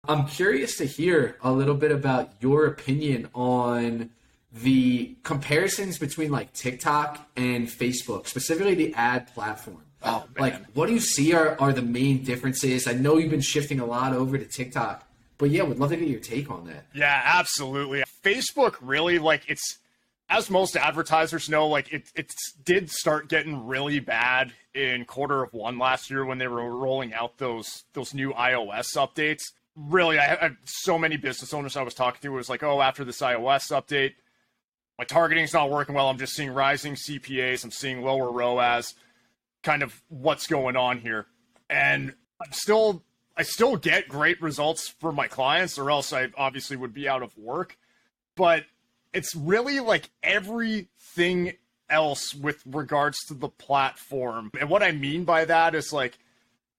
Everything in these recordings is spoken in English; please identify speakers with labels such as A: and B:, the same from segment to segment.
A: I'm curious to hear a little bit about your opinion on the comparisons between like TikTok and Facebook, specifically the ad platform.
B: Oh
A: Like,
B: man.
A: what do you see are the main differences? I know you've been shifting a lot over to TikTok, but yeah, would love to get your take on that.
B: Yeah, absolutely. Facebook really, like, it's, as most advertisers know, like it did start getting really bad in quarter 1 last year when they were rolling out those new iOS updates. Really, I have so many business owners I was talking to was like, oh, after this iOS update, my targeting's not working well. I'm just seeing rising CPAs. I'm seeing lower ROAS. Kind of what's going on here. And I still get great results for my clients, or else I obviously would be out of work. But it's really like everything else with regards to the platform. And what I mean by that is like,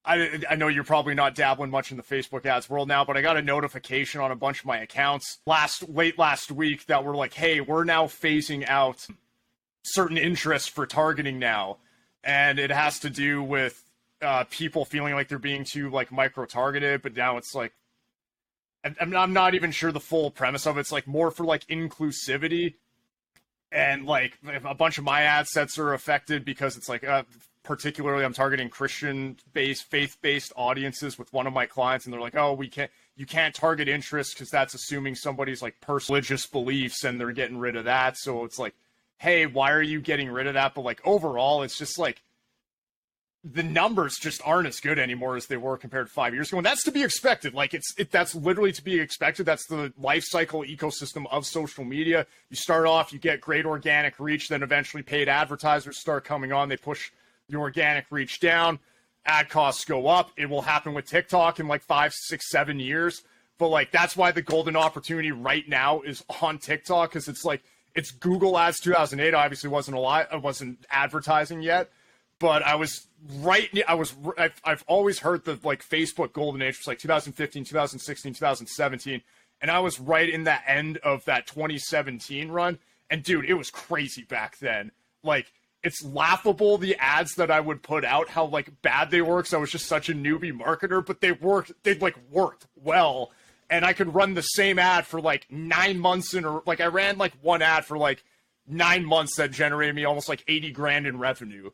B: I know you're probably not dabbling much in the Facebook ads world now, but I got a notification on a bunch of my accounts late last week that were like, hey, we're now phasing out certain interests for targeting now. And it has to do with people feeling like they're being too like micro-targeted, but now it's like, I'm not even sure the full premise of it. It's like more for like inclusivity. And like a bunch of my ad sets are affected because it's like, particularly I'm targeting Christian-based, faith-based audiences with one of my clients, and they're like, oh, you can't target interests because that's assuming somebody's like personal religious beliefs, and they're getting rid of that. So it's like, hey, why are you getting rid of that? But like overall, it's just like the numbers just aren't as good anymore as they were compared to 5 years ago. And that's to be expected. Like that's literally to be expected. That's the life cycle ecosystem of social media. You start off, you get great organic reach, then eventually paid advertisers start coming on. They push the organic reach down, ad costs go up. It will happen with TikTok in like 5, 6, 7 years. But like, that's why the golden opportunity right now is on TikTok. Cause it's like, it's Google Ads 2008. I obviously wasn't advertising yet, but I've always heard the like Facebook golden age was like 2015, 2016, 2017. And I was right in the end of that 2017 run. And dude, it was crazy back then. Like, it's laughable, the ads that I would put out, how like bad they were, because I was just such a newbie marketer, but they worked well. And I could run the same ad for like 9 months I ran like one ad for like 9 months that generated me almost like 80 grand in revenue.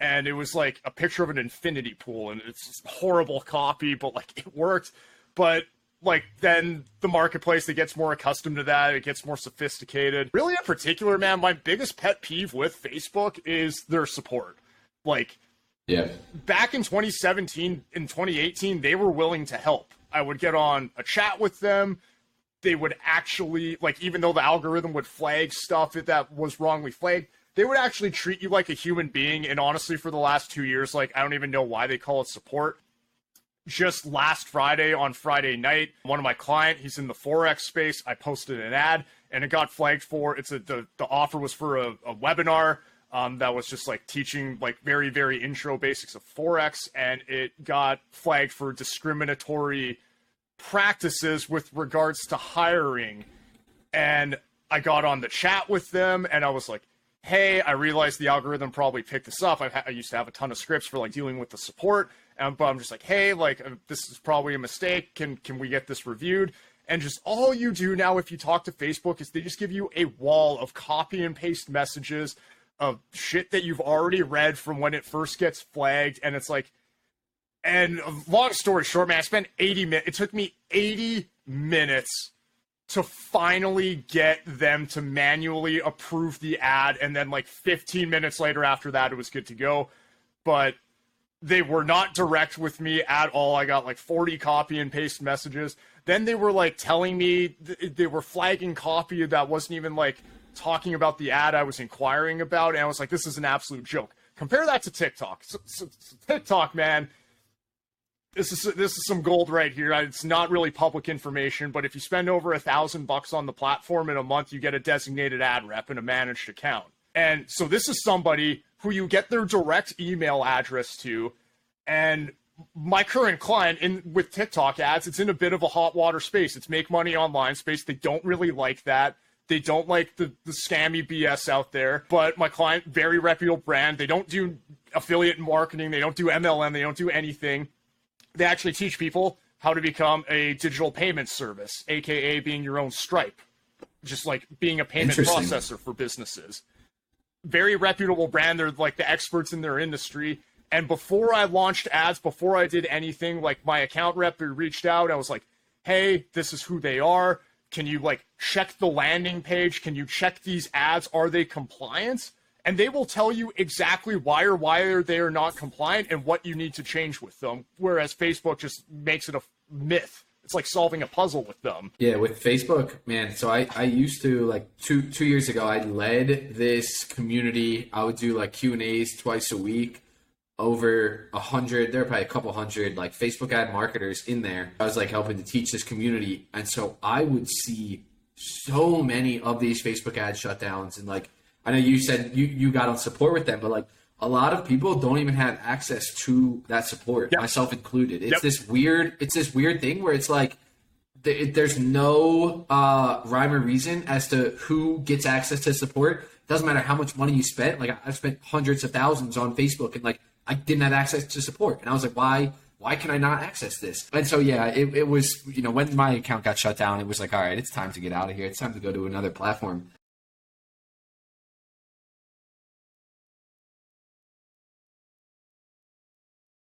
B: And it was like a picture of an infinity pool, and it's just horrible copy, but like it worked. But like then the marketplace that gets more accustomed to that, it gets more sophisticated. Really in particular, man, my biggest pet peeve with Facebook is their support. Like,
A: Yeah.
B: back in 2017 and 2018, they were willing to help. I would get on a chat with them. They would actually, like, even though the algorithm would flag stuff that was wrongly flagged, they would actually treat you like a human being. And honestly, for the last 2 years, like, I don't even know why they call it support. Just last Friday, on Friday night, one of my client, he's in the Forex space. I posted an ad and it got flagged for, the offer was for a webinar that was just like teaching like very, very intro basics of Forex. And it got flagged for discriminatory practices with regards to hiring. And I got on the chat with them and I was like, hey, I realized the algorithm probably picked this up. I used to have a ton of scripts for like dealing with the support. But I'm just like, hey, like this is probably a mistake. Can we get this reviewed? And just all you do now if you talk to Facebook is they just give you a wall of copy and paste messages of shit that you've already read from when it first gets flagged. And it's like, and long story short, man, I spent 80 minutes. It took me 80 minutes to finally get them to manually approve the ad. And then like 15 minutes later after that, it was good to go. But they were not direct with me at all. I got like 40 copy and paste messages. Then they were like telling me they were flagging copy that wasn't even like talking about the ad I was inquiring about. And I was like, this is an absolute joke. Compare that to TikTok. So TikTok, man, this is some gold right here. It's not really public information, but if you spend over $1,000 on the platform in a month, you get a designated ad rep and a managed account. And so this is somebody who you get their direct email address to. And my current client with TikTok ads, it's in a bit of a hot water space. It's make money online space. They don't really like that. They don't like the scammy BS out there. But my client, very reputable brand. They don't do affiliate marketing. They don't do MLM. They don't do anything. They actually teach people how to become a digital payment service, aka being your own Stripe, just like being a payment processor for businesses. Very reputable brand. They're like the experts in their industry. And before I launched ads, before I did anything, like my account rep reached out. I was like, hey, this is who they are. Can you like check the landing page? Can you check these ads? Are they compliant? And they will tell you exactly why they are not compliant and what you need to change with them. Whereas Facebook just makes it a myth. It's like solving a puzzle with them.
A: Yeah, with Facebook, man. So I used to, like, two years ago, I led this community. I would do like Q&As twice a week. Over 100, there are probably a couple hundred like Facebook ad marketers in there. I was like helping to teach this community. And so I would see so many of these Facebook ad shutdowns. And like, I know you said you got on support with them, but like a lot of people don't even have access to that support, myself included. It's this weird thing where it's like, there's no rhyme or reason as to who gets access to support. Doesn't matter how much money you spent. Like I've spent hundreds of thousands on Facebook and like, I didn't have access to support. And I was like, why can I not access this? And so, yeah, it was, when my account got shut down, it was like, all right, it's time to get out of here. It's time to go to another platform.